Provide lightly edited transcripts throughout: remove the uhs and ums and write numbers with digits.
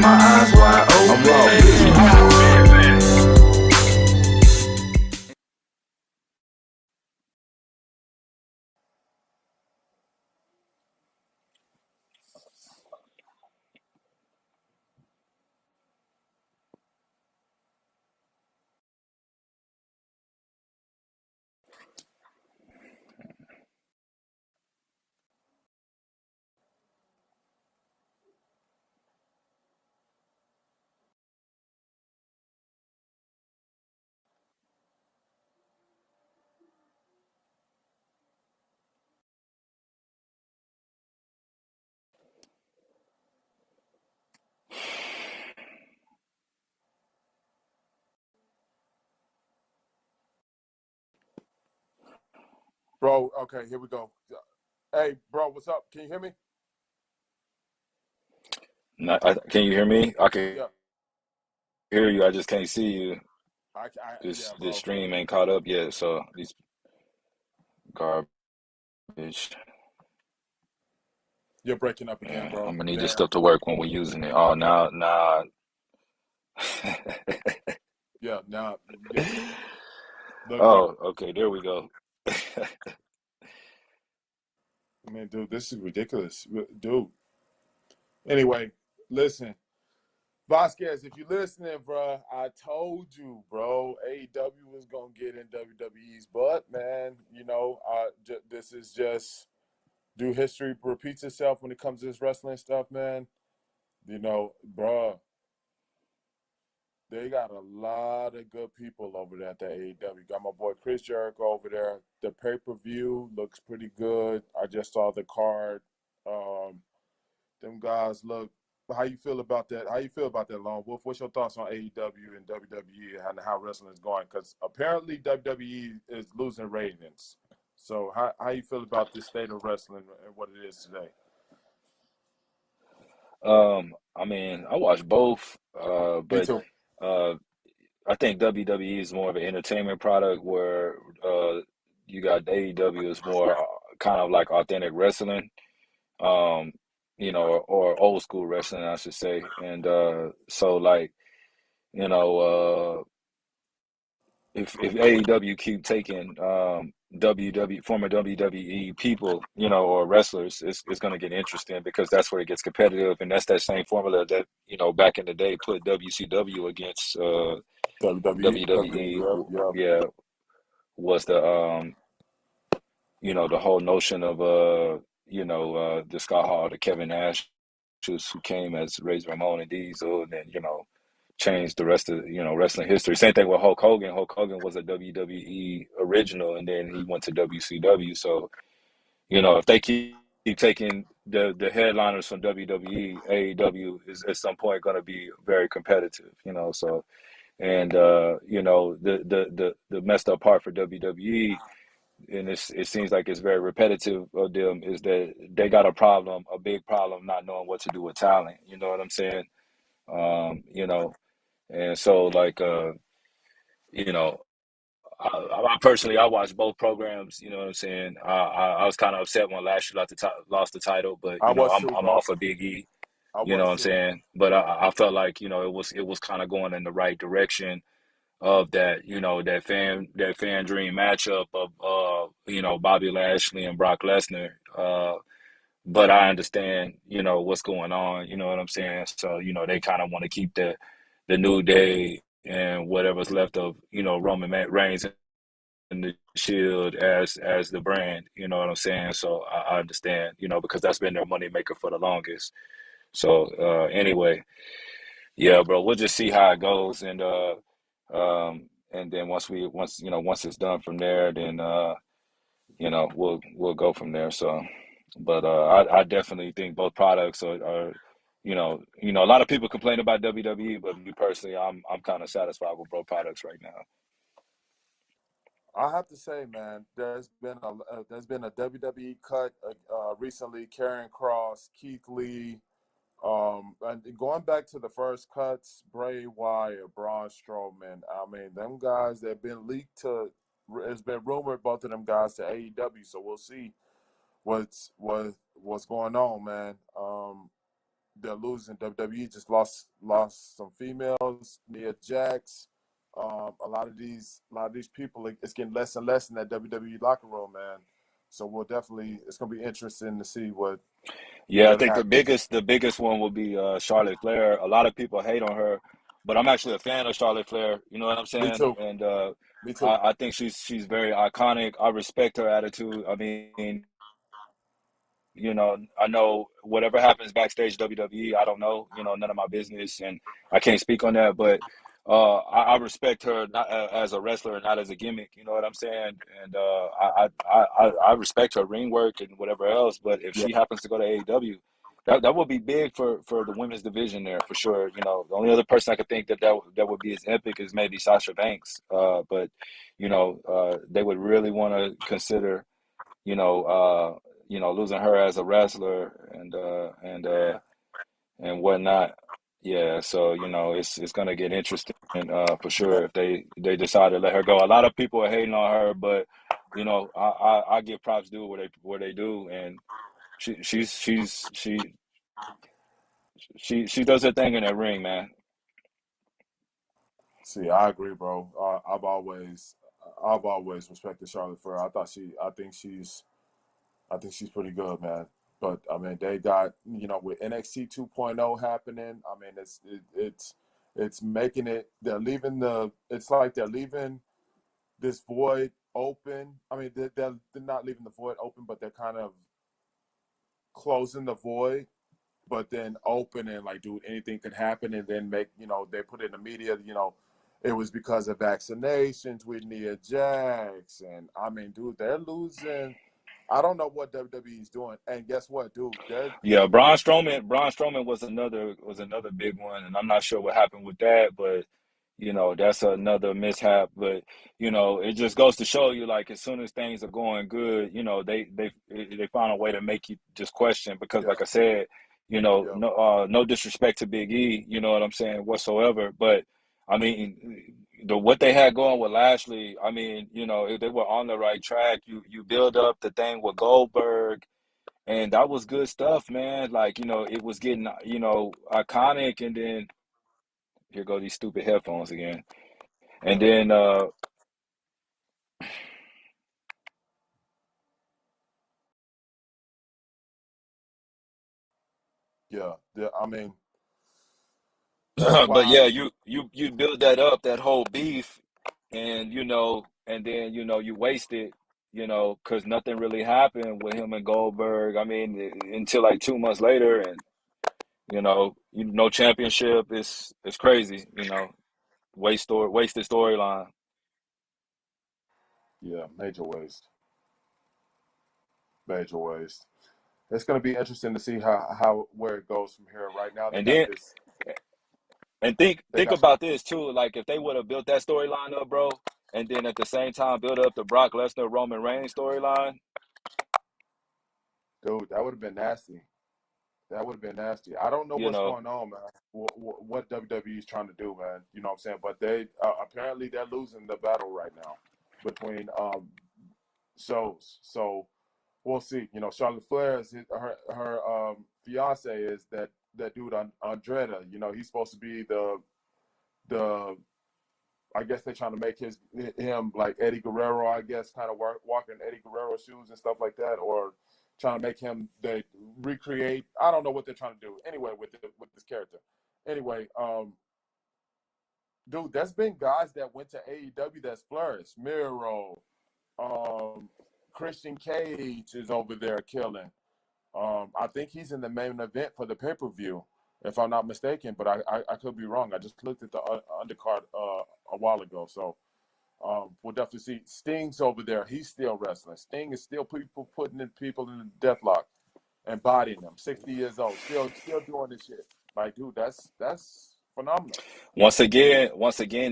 my eyes wide I'm raw. open. Bro, okay, here we go. Hey, bro, what's up? Can you hear me? Can you hear me? I can Yeah, hear you. I just can't see you. yeah, This bro. stream ain't caught up yet, so these garbage. You're breaking up again, Yeah, bro. I'm gonna need this Damn. stuff to work when we're using it. Oh, now. Yeah, now, yeah. Look, bro. Oh, okay, there we go. Man, dude, this is ridiculous. Dude. Anyway, listen. Vasquez, if you're listening, bro, I told you, bro, AEW was gonna get in WWE's butt, man. You know, this is just do history repeats itself when it comes to this wrestling stuff, man. You know, bro, they got a lot of good people over there at the AEW. Got my boy Chris Jericho over there. The pay-per-view looks pretty good. I just saw the card. Um, them guys look. How you feel about that? How you feel about that, Lone Wolf? What's your thoughts on AEW and WWE and how wrestling is going? Because apparently WWE is losing ratings. So how you feel about this state of wrestling and what it is today? I mean, I watch both, Me but too. uh, I think WWE is more of an entertainment product where you got AEW is more kind of like authentic wrestling, um, or old school wrestling, I should say. And so, like, you know, if AEW keep taking former WWE people, or wrestlers, it's going to get interesting because that's where it gets competitive, and that's that same formula that back in the day put WCW against WWE. WWE. Yep, yep. Yeah, was the whole notion of the Scott Hall, the Kevin Nash, who came as Razor Ramon and Diesel, and then changed the rest of wrestling history. Same thing with Hulk Hogan. Hulk Hogan was a WWE original, and then he went to WCW. So if they keep taking the headliners from WWE, AEW is at some point going to be very competitive. So and the messed up part for WWE, and it seems like it's very repetitive of them, is that they got a big problem not knowing what to do with talent. You know what I'm saying? Um, you know, and so like you know, I personally I watched both programs. You know what I'm saying? I was kind of upset when Lashley lost the title, but I was I'm too, I'm bro. off of Big E. I You know what was I'm too. saying? But I felt like it was kind of going in the right direction of that fan dream matchup of Bobby Lashley and Brock Lesnar. But I understand what's going on. You know what I'm saying? So they kind of want to keep the New Day and whatever's left of Roman Reigns and the Shield as the brand. You know what I'm saying? So I understand. Because that's been their money maker for the longest. So anyway, yeah, bro, we'll just see how it goes, and then once it's done from there, then we'll go from there. So, but I definitely think both products are a lot of people complain about WWE, but me personally, I'm kind of satisfied with both products right now. I have to say, man, there's been a WWE cut recently. Karrion Kross, Keith Lee, and going back to the first cuts, Bray Wyatt, Braun Strowman. I mean, them guys that have been leaked to. It's been rumored both of them guys to AEW, so we'll see what's going on, man. they're losing. WWE just lost some females, Nia Jax. A lot of these people, it's getting less and less in that WWE locker room, man. So it's gonna be interesting to see Yeah, I what think happens. the biggest one will be Charlotte Flair. A lot of people hate on her, but I'm actually a fan of Charlotte Flair. You know what I'm Me saying? too. And Me too. I think she's very iconic. I respect her attitude. I mean, you know, I know whatever happens backstage WWE, I don't know, you know, none of my business, and I can't speak on that. But I respect her not as a wrestler, not as a gimmick. You know what I'm saying? And I respect her ring work and whatever else. But if Yeah. she happens to go to AEW, that would be big for the women's division there for sure. You know, the only other person I could think that would be as epic is maybe Sasha Banks. But you know, they would really want to consider you know, losing her as a wrestler and whatnot. Yeah, so you know, it's gonna get interesting for sure if they decide to let her go. A lot of people are hating on her, but you know, I give props due where they do, and she she does her thing in that ring, man. See, I agree, bro. I've always respected Charlotte Flair. I think she's pretty good, man. But I mean, they got with NXT 2.0 happening. I mean, it's making it. They're leaving the. It's like they're leaving this void open. I mean, they're not leaving the void open, but they're kind of closing the void, but then open and like, dude, anything could happen, and then they put in the media, it was because of vaccinations with Nia Jax, and I mean, dude, they're losing. I don't know what WWE is doing, and guess what, dude? Yeah, Braun Strowman was another big one, and I'm not sure what happened with that, but you know, that's another mishap. But you know, it just goes to show you, like, as soon as things are going good, you know, they find a way to make you just question because, Yeah, like I said, you know, yeah, no disrespect to Big E, you know what I'm saying, whatsoever. But I mean, what they had going with Lashley, I mean, you know, if they were on the right track. You build up the thing with Goldberg and that was good stuff, man. Like, you know, it was getting, you know, iconic, and then here go these stupid headphones again. And yeah, then yeah. I mean, that's but why. yeah, you build that up, that whole beef, and you know, and then you know, you waste it, you know, because nothing really happened with him and Goldberg. I mean, until like 2 months later, and you know, championship is crazy, you know, wasted storyline. Yeah, major waste, major waste. It's going to be interesting to see how where it goes from here. Right now, they And got then this. And They think got about this too. Like if they would have built that storyline up, bro, and then at the same time build up the Brock Lesnar Roman Reigns storyline, dude. That would have been nasty. That would have been nasty. I don't know you what's know, going on, man. What WWE is trying to do, man. You know what I'm saying? But they apparently they're losing the battle right now between shows. So we'll see. Charlotte Flair is her fiance is that dude Andretta. He's supposed to be the I guess they're trying to make him like Eddie Guerrero, I guess, kind of walking Eddie Guerrero shoes and stuff like that, or trying to make him they recreate. I don't know what they're trying to do. Anyway, with this character. Anyway, dude, there's been guys that went to AEW that's flourished. Miro, um, Christian Cage is over there killing. I think he's in the main event for the pay per view, if I'm not mistaken. But I could be wrong. I just looked at the undercard a while ago, so we'll definitely see. Sting's over there. He's still wrestling. Sting is still putting in people in the deathlock and bodying them. 60 years old, still doing this shit. Like, dude, that's phenomenal. once again,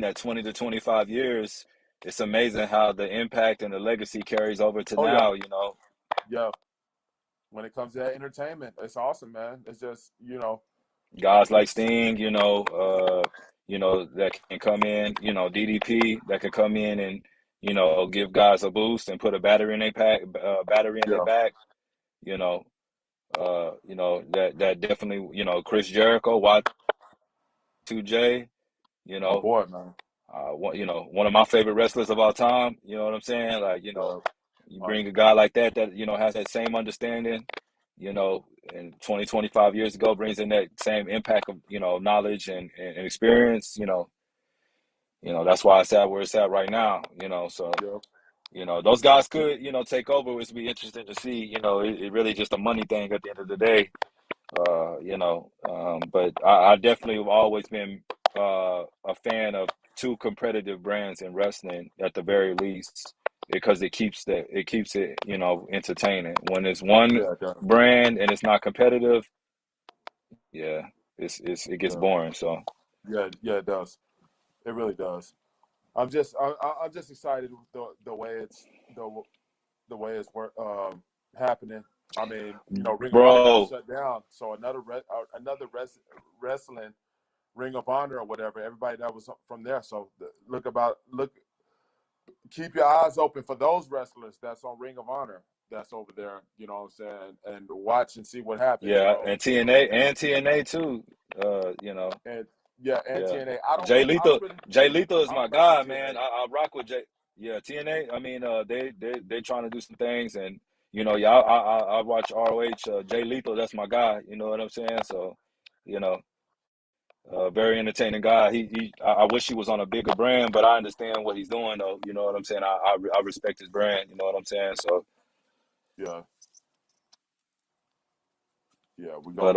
that 20 to 25 years, it's amazing how the impact and the legacy carries over to Oh yeah, now. You know, yeah. When it comes to that entertainment, it's awesome, man. It's just guys like it's Sting, you know that can come in, you know, DDP that can come in and you know give guys a boost and put a battery in their back, you know. You know, that definitely, you know, Chris Jericho, Y2J, you My know, boy, man. you know, one of my favorite wrestlers of all time. You know what I'm saying? Like, you know, Uh, you uh, bring a guy like that, you know, has that same understanding, you know, and 20, 25 years ago brings in that same impact of, you know, knowledge and experience, you know, that's why it's at where it's at right now, you know. So, yeah, you know, those guys could, you know, take over. It's be interesting to see, you know, it really just a money thing at the end of the day. You know, but I definitely have always been a fan of two competitive brands in wrestling at the very least, because it keeps it, you know, entertaining. When it's one yeah, it does. brand and it's not competitive, yeah, it gets Yeah, boring. So yeah, it does. It really does. I'm just excited with the way the way it's happening. I mean, you know, Ring of Honor got bro, shut down, so another wrestling Ring of Honor or whatever. Everybody that was from there. So look, keep your eyes open for those wrestlers that's on Ring of Honor that's over there. You know what I'm saying? And watch and see what happens, yeah, bro. and TNA too. You know, And yeah, and yeah, TNA. I don't really. Jay Lethal is I my don't mess with guy, TNA. man. I rock with Jay. Yeah, TNA. I mean, they trying to do some things, and you know, yeah, I watch ROH. Jay Lethal, that's my guy. You know what I'm saying? So, you know, very entertaining guy. I wish he was on a bigger brand, but I understand what he's doing, though. You know what I'm saying? I respect his brand. You know what I'm saying? So, Yeah, yeah. but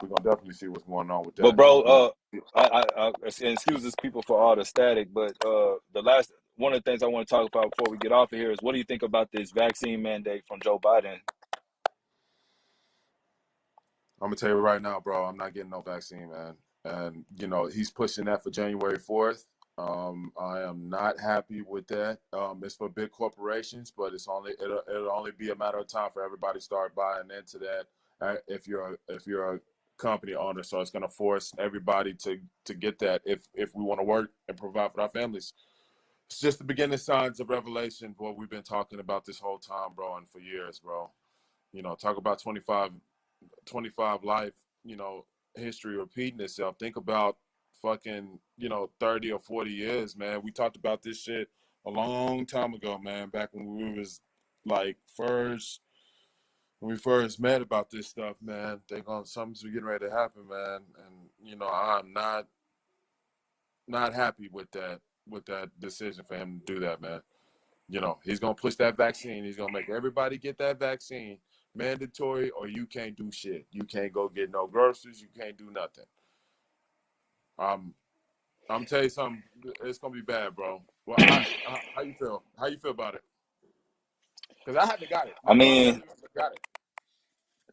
We're gonna definitely see what's going on with But that. bro, You know. and excuses people for all the static, but the last one of the things I want to talk about before we get off of here is, what do you think about this vaccine mandate from Joe Biden? I'm gonna tell you right now, bro. I'm not getting no vaccine, man. And you know he's pushing that for January 4th. I am not happy with that. It's for big corporations, but it'll only be a matter of time for everybody to start buying into that. If you're a company owner, so it's gonna force everybody to get that if we want to work and provide for our families. It's just the beginning signs of revelation, what we've been talking about this whole time, bro, and for years, bro. You know, talk about 25 life, you know, history repeating itself. Think about fucking, you know, 30 or 40 years, man. We talked about this shit a long time ago, man, back when we was like first when we first met about this stuff, man. Something's getting ready to happen, man. And you know, I'm not happy with that decision for him to do that, man. You know, he's gonna push that vaccine. He's gonna make everybody get that vaccine mandatory, or you can't do shit. You can't go get no groceries. You can't do nothing. Um, I'm tell you something. It's gonna be bad, bro. Well, how you feel? How you feel about it? Because I haven't got it. I My mom mean, haven't even got it.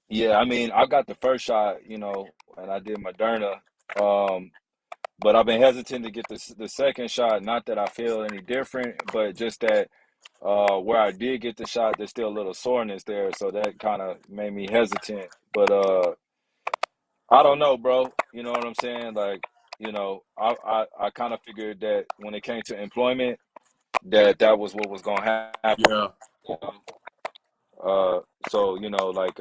yeah, I mean, I got the first shot, you know, and I did Moderna, um, but I've been hesitant to get the second shot. Not that I feel any different, but just that where I did get the shot, there's still a little soreness there, so that kind of made me hesitant. But I don't know, bro. You know what I'm saying? Like, you know, I kind of figured that when it came to employment, that was what was gonna happen. Yeah, You know? So you know, like,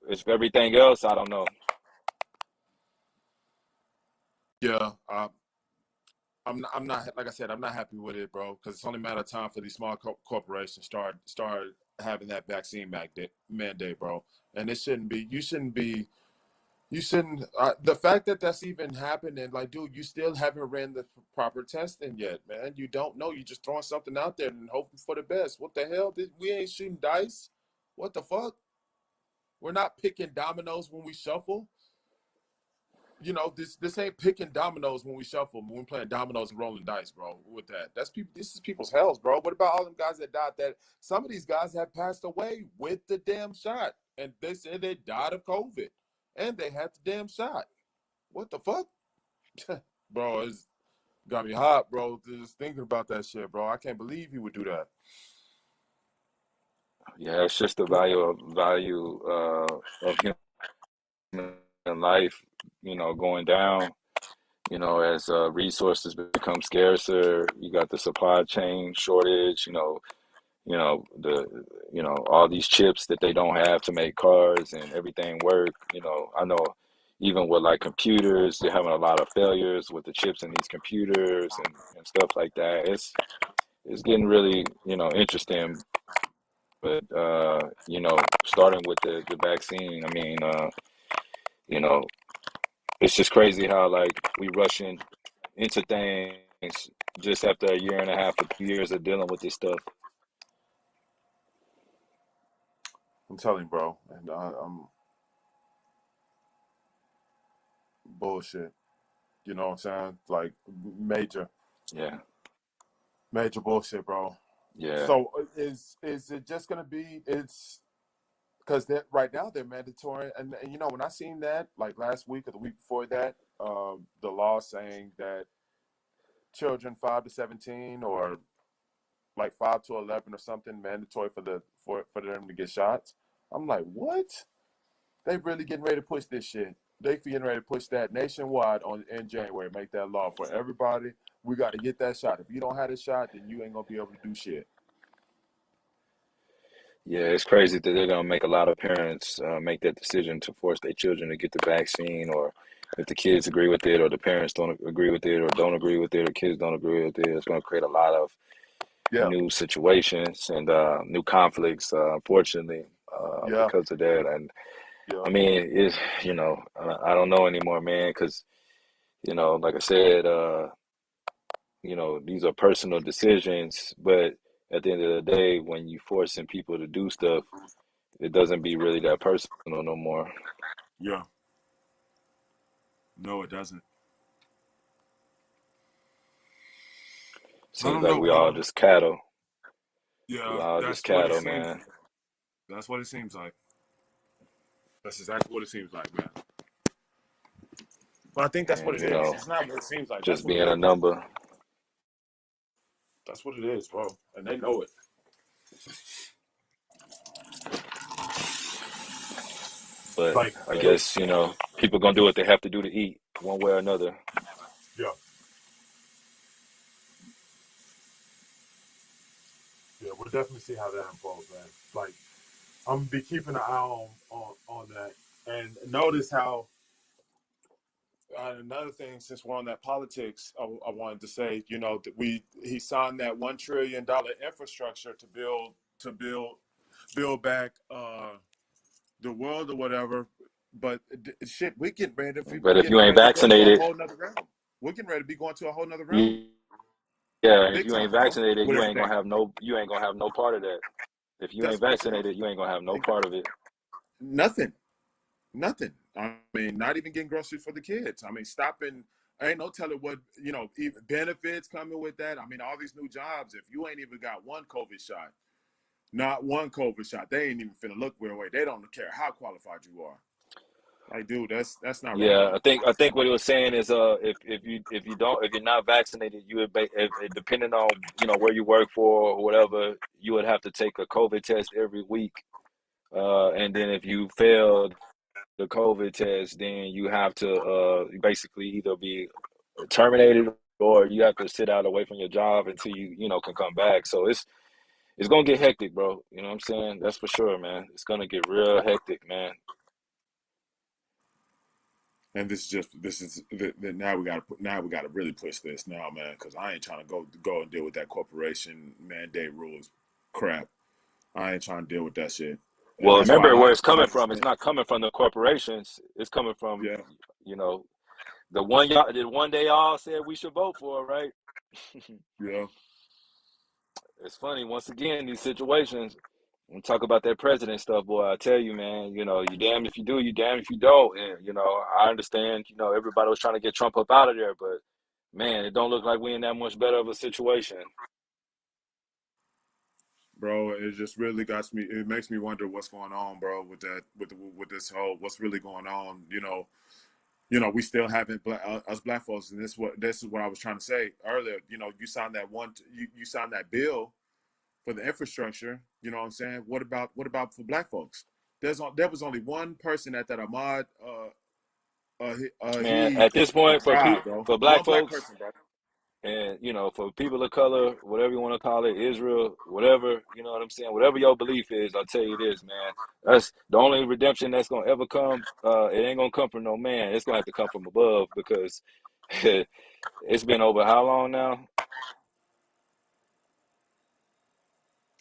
it's everything else. I don't know. yeah. I'm not like I said. I'm not happy with it, bro. Because it's only a matter of time for these small corporations start having that vaccine mandate, bro. And it shouldn't be. You shouldn't be. You shouldn't. The fact that that's even happening, like, dude, you still haven't ran the proper testing yet, man. You don't know. You're just throwing something out there and hoping for the best. What the hell? We ain't shooting dice. What the fuck? We're not picking dominoes when we shuffle. You know, this ain't picking dominoes when we shuffle. When we're playing dominoes and rolling dice, bro. With that, that's people. This is people's hells, bro. What about all them guys that died? That some of these guys have passed away with the damn shot, and they said they died of COVID, and they had the damn shot. What the fuck? Bro, it's got me hot, bro. Just thinking about that shit, bro. I can't believe he would do that. Yeah, it's just the value of human life, you know, going down. You know, as resources become scarcer, you got the supply chain shortage. all these chips that they don't have to make cars and everything work. I know even with like computers, they're having a lot of failures with the chips in these computers and stuff like that. It's getting really, interesting. But starting with the vaccine, I mean, you know, it's just crazy how like we rushing into things just after a year and a half or 2 years of dealing with this stuff. I'm telling you, bro, and I'm bullshit. You know what I'm saying? Like major, Yeah, major bullshit, bro. yeah, So is it just gonna be? It's because right now they're mandatory, and when I seen that like last week or the week before that, the law saying that children 5 to 17 or like 5 to 11 or something mandatory for them to get shots. I'm like, what? They really getting ready to push this shit. They getting ready to push that nationwide in January. Make that law for everybody. We got to get that shot. If you don't have the shot, then you ain't gonna be able to do shit. yeah. It's crazy that they're gonna make a lot of parents make that decision to force their children to get the vaccine, or if the kids agree with it, or the parents don't agree with it, or don't agree with it, or kids don't agree with it. It's gonna create a lot of Yeah, new situations and new conflicts, unfortunately, yeah, because of that. And yeah. I mean, I don't know anymore, man, because like I said, these are personal decisions, but at the end of the day, when you forcing people to do stuff, it doesn't be really that personal no more. Yeah. No, it doesn't. I Seems don't like know, we all bro. just cattle. We Yeah, all just that's what it cattle, seems man. like. That's what it seems like. That's exactly what it seems like, man. But I think that's what And it is. It's not what it seems like. That's just what it being a is, bro. number. That's what it is, bro. And they know it. But Like, I guess, people gonna do what they have to do to eat one way or another. yeah, yeah, we'll definitely see how that unfolds, man. Like, I'm gonna be keeping an eye on that. And notice how another thing, since we're on that politics, I wanted to say, that he signed that $1 trillion infrastructure to build back the world or whatever. But shit, we getting ready to But be if you getting ain't ready to go to a vaccinated, whole nother realm. We're getting ready to be going to a whole nother realm, yeah, if big you ain't time, bro. vaccinated, With everything, you ain't gonna have no part of that. If you ain't that's what it is. vaccinated, you ain't gonna have no part of it. Nothing. Nothing. I mean, not even getting groceries for the kids. I mean, stopping. Ain't no telling what even benefits coming with that. I mean, all these new jobs. If you ain't even got one COVID shot, not one COVID shot, they ain't even finna look your way. They don't care how qualified you are. Like, dude, that's not right, Yeah, man. I think what he was saying is if you're not vaccinated, you would depending on where you work for or whatever, you would have to take a COVID test every week. And then if you fail the COVID test, then you have to basically either be terminated or you have to sit out away from your job until you can come back. So it's gonna get hectic, bro. You know what I'm saying? That's for sure, man. It's gonna get real hectic, man. And now we got to really push this now, man, because I ain't trying to go and deal with that corporation mandate rules crap. I ain't trying to deal with that shit. And Well, that's why remember where it's I coming like to from. It's spend. not coming from the corporations. It's coming from, Yeah, you know, the one day y'all said we should vote for, right? yeah, It's funny. Once again, these situations. We talk about that president stuff, boy. I tell you, man. You damned if you do, you damned if you don't. And I understand. Everybody was trying to get Trump up out of there, but man, it don't look like we in that much better of a situation. bro. It just really got me. It makes me wonder what's going on, bro, with that, with this whole what's really going on. We still haven't us black folks, and this is what I was trying to say earlier. You signed you signed that bill for the infrastructure. You know what I'm saying? What about for black folks? There was only one person at that Ahmad Man, he at this point, tried, bro. for black One black folks, person, bro. And for people of color, whatever you want to call it, Israel, whatever, you know what I'm saying, whatever your belief is, I'll tell you this, man. That's the only redemption that's gonna ever come. It ain't gonna come from no man. It's gonna have to come from above, because it's been over how long now?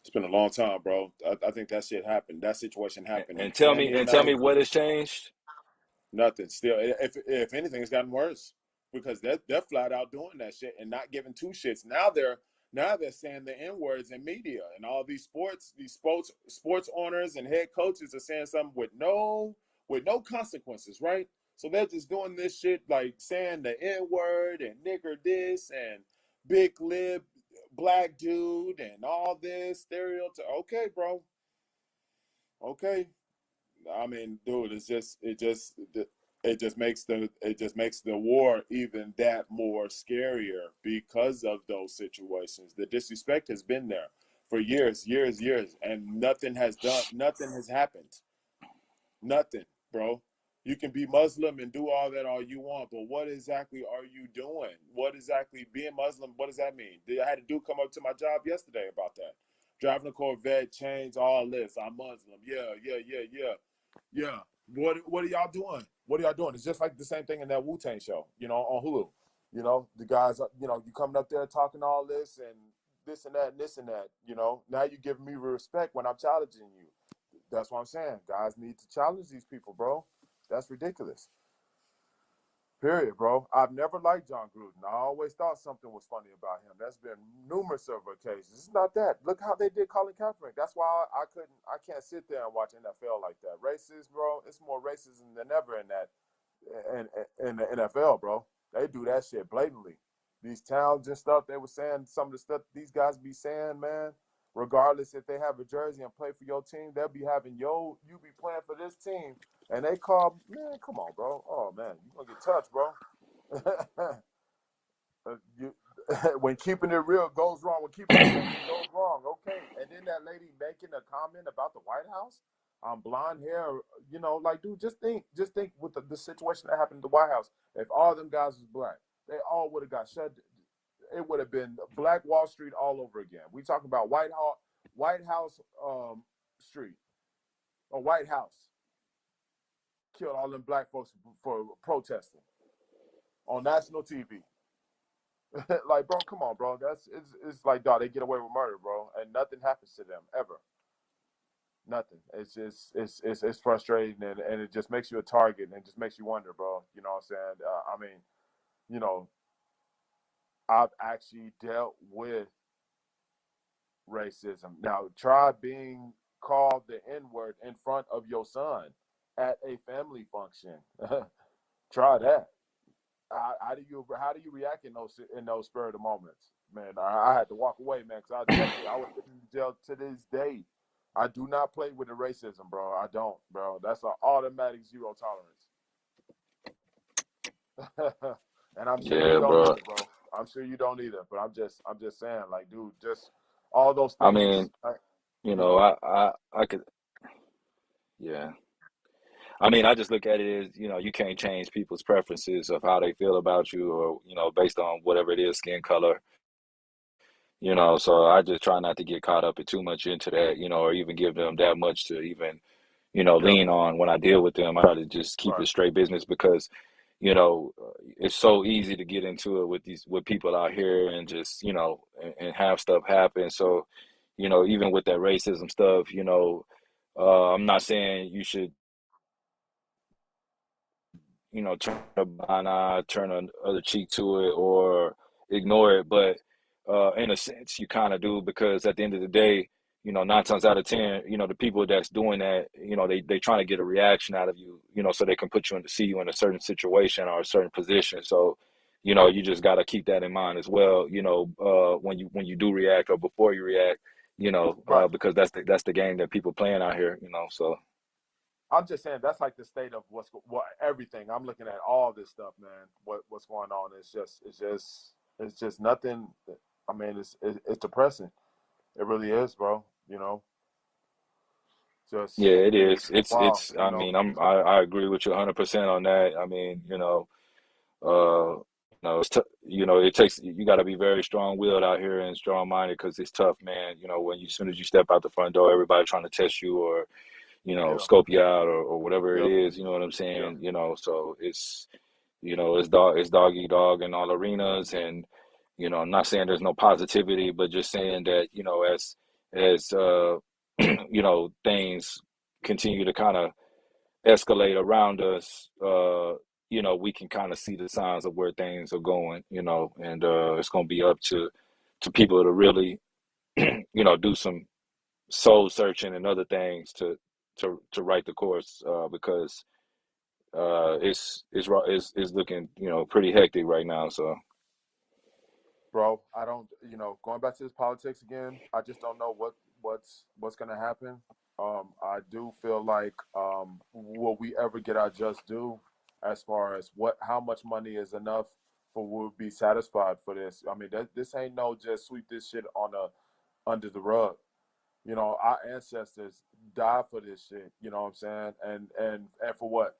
It's been a long time, bro. I think that shit happened. That situation happened in And tell me, and tell me 2019. what has changed. Nothing. Still, if anything, it's gotten worse because they're flat out doing that shit and not giving two shits. Now they're saying the N words in media, and all these sports owners and head coaches are saying something with no consequences, right? So they're just doing this shit like saying the N word and nigger this and big lip black dude and all this stereotype. Okay, bro. Okay. I mean, dude, it just makes the war even that more scarier because of those situations. The disrespect has been there for years, years, years, and nothing has happened. Nothing, bro. You can be Muslim and do all that all you want, but what exactly are you doing? What exactly being Muslim? What does that mean? I had a dude come up to my job yesterday about that. Driving a Corvette, chains, all this. I'm Muslim. Yeah, yeah, yeah, yeah, yeah. What are y'all doing? What are y'all doing? It's just like the same thing in that Wu-Tang show, on Hulu. The guys, you coming up there talking all this and that and this and that. Now you giving me respect when I'm challenging you. That's what I'm saying. Guys need to challenge these people, bro. That's ridiculous. Period, bro. I've never liked John Gruden. I always thought something was funny about him. That's been numerous of occasions. It's not that. Look how they did Colin Kaepernick. That's why I can't sit there and watch NFL like that. Racist, bro. It's more racism than ever in that in the NFL, bro. They do that shit blatantly. These towns and stuff, they were saying some of the stuff these guys be saying, man. Regardless if they have a jersey and play for your team, they'll be having you be playing for this team, and they call, man, come on, bro. Oh man, you gonna get touched, bro. You, when keeping it real goes wrong, when keeping it gangster goes wrong, okay. And then that lady making a comment about the White House, blonde hair, like, dude, just think with the situation that happened at the White House. If all them guys was black, they all would have got shut. It would have been Black Wall Street all over again. We talking about White House Street or White House killed all them black folks for protesting on national TV. Like, bro, come on, bro. It's like, dog, they get away with murder, bro, and nothing happens to them ever. Nothing. It's just it's frustrating, and it just makes you a target, and it just makes you wonder, bro. You know what I'm saying? I mean, you know, I've actually dealt with racism. Now, try being called the N word in front of your son at a family function. Try that. How do you react in those spur of the moments, man? I had to walk away, man, because I was in jail to this day. I do not play with the racism, bro. I don't, bro. That's an automatic zero tolerance. And I'm sure you Yeah, don't bro. either, bro. I'm sure you don't either. But I'm just saying, like, dude, just all those I things, mean, you know, know. I could, yeah. I mean, I just look at it as, you can't change people's preferences of how they feel about you, or, based on whatever it is, skin color, so I just try not to get caught up in too much into that, or even give them that much to even, Yep. lean on when I deal with them. I try to just keep Right. it straight business, because, it's so easy to get into it with people out here, and just, and have stuff happen. So, even with that racism stuff, I'm not saying you should, turn a blind eye, turn the other cheek to it, or ignore it. But in a sense, you kind of do, because at the end of the day, nine times out of ten, the people that's doing that, they trying to get a reaction out of you, so they can put you in to see you in a certain situation or a certain position. So, you just got to keep that in mind as well. When you do react, or before you react, Right. because that's the game that people playing out here. So I'm just saying that's like the state of what everything. I'm looking at all this stuff, man. What's going on? It's just nothing. I mean, it's depressing. It really is, bro. Just yeah, it is. wow. It's. I mean, I agree with you 100% on that. I mean, it's it takes you got to be very strong-willed out here and strong-minded because it's tough, man. When as soon as you step out the front door, everybody trying to test you or Yeah. scope you out or whatever it Yep. is. You know what I'm Yeah. saying? So it's dog eat dog in all arenas, and I'm not saying there's no positivity, but just saying that as things continue to kind of escalate around us, we can kind of see the signs of where things are going, and it's going to be up to people to really, do some soul searching and other things to right the course, because it's looking, pretty hectic right now. So Bro, I don't, going back to this politics again, I just don't know what's going to happen. I do feel like, will we ever get our just due as far as how much money is enough for we'll be satisfied for this? I mean, this ain't no just sweep this shit under the rug. Our ancestors died for this shit. You know what I'm saying? And for what?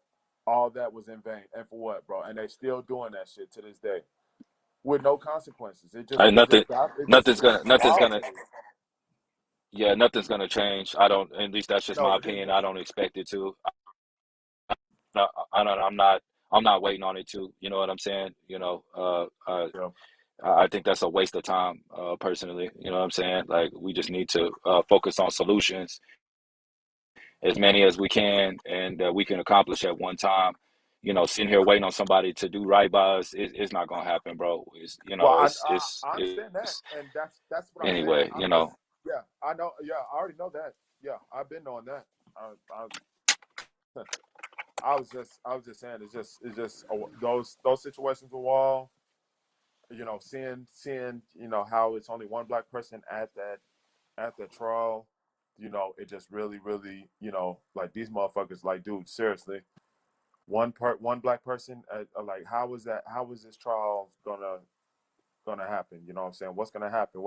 All that was in vain. And for what, bro? And they still doing that shit to this day with no consequences. It just I it nothing just got it just nothing's it's gonna just nothing's wild gonna to me. yeah, nothing's gonna change. I don't, at least that's just No, my it opinion. isn't. I don't expect it to. I'm not waiting on it to. You know what I'm saying? Yeah. I think that's a waste of time, personally. You know what I'm saying? Like, we just need to focus on solutions, as many as we can, and we can accomplish at one time. Sitting here waiting on somebody to do right by us, it's not gonna happen, bro. It's you Well, know, I, it's I it's I understand that, it's and that's what I'm saying. anyway. I'm just yeah. I know. Yeah, I already know that. Yeah, I've been on that. I was just saying it's just those situations with Wall. Seeing how it's only one black person at the trial. It just really really like these motherfuckers like dude seriously one black person like how is this trial gonna happen? You know what I'm saying? What's gonna happen?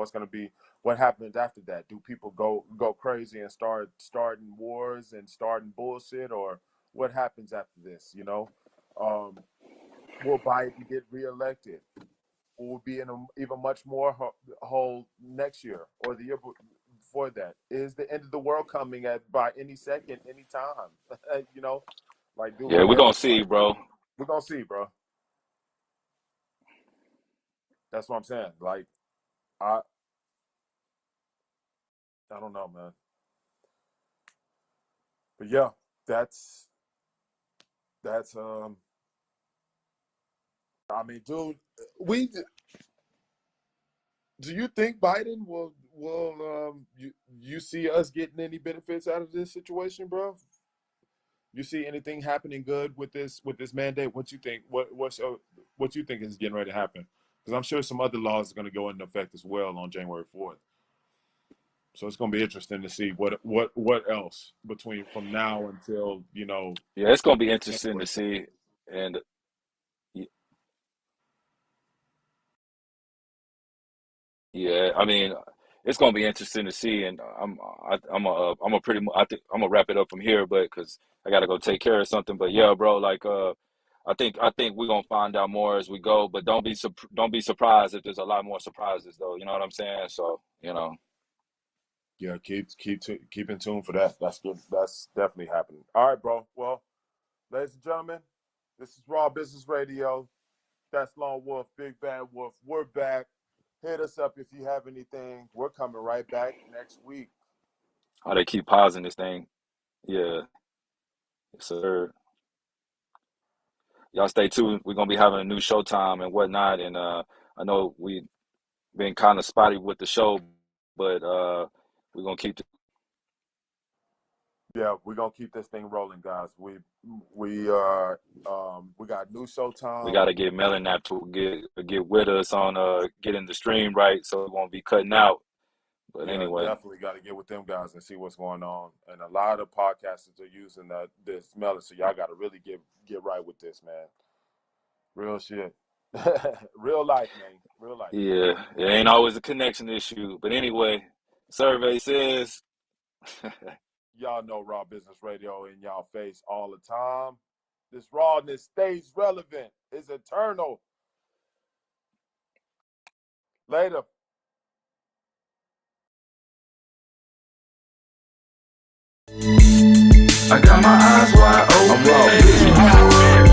What happens after that? Do people go crazy and starting wars and starting bullshit, or what happens after this? Um, will Biden get reelected? Will be in a even much more hole next year or the year before that? Is the end of the world coming at by any second, any time? Like, dude, Yeah, we're what? gonna see, Like, bro. we're gonna see, bro. That's what I'm saying. Like, I I don't know, man. But yeah, that's. I mean, dude, we do you think Biden will you see us getting any benefits out of this situation, bro? You see anything happening good with this mandate? What you think? What you think is getting ready to happen? Because I'm sure some other laws are going to go into effect as well on January 4th. So it's going to be interesting to see what else between from now until Yeah, it's gonna be interesting to January 4th. see, and yeah, I mean, it's gonna be interesting to see, and I'm a pretty I think I'm gonna wrap it up from here, but because I gotta go take care of something. But yeah, bro, like I think we're gonna find out more as we go, but don't be surprised if there's a lot more surprises, though. You know what I'm saying? So Yeah, keep in tune for that. That's good. That's definitely happening. All right, bro. Well, ladies and gentlemen, this is Raw Business Radio. That's Lone Wolf, Big Bad Wolf. We're back. Hit us up if you have anything. We're coming right back next week. how they keep pausing this thing. Yeah, yes, sir. Y'all stay tuned. We're gonna be having a new showtime and whatnot, and I know we been kind of spotty with the show, but we're gonna keep. Yeah, we're gonna keep this thing rolling, guys. We got new We got showtime. to get Melon to get with us on getting the stream right, so it won't be cutting out. But Yeah, anyway, definitely got to get with them guys and see what's going on. And a lot of podcasters are using this melon, so y'all got to really get right with this, man. Real shit, real life, man. Real life. yeah, it ain't always a connection issue. But anyway, survey says Y'all know Raw Business Radio in y'all face all the time. This rawness stays relevant. It's eternal. Later. I got my eyes wide open. I'm raw.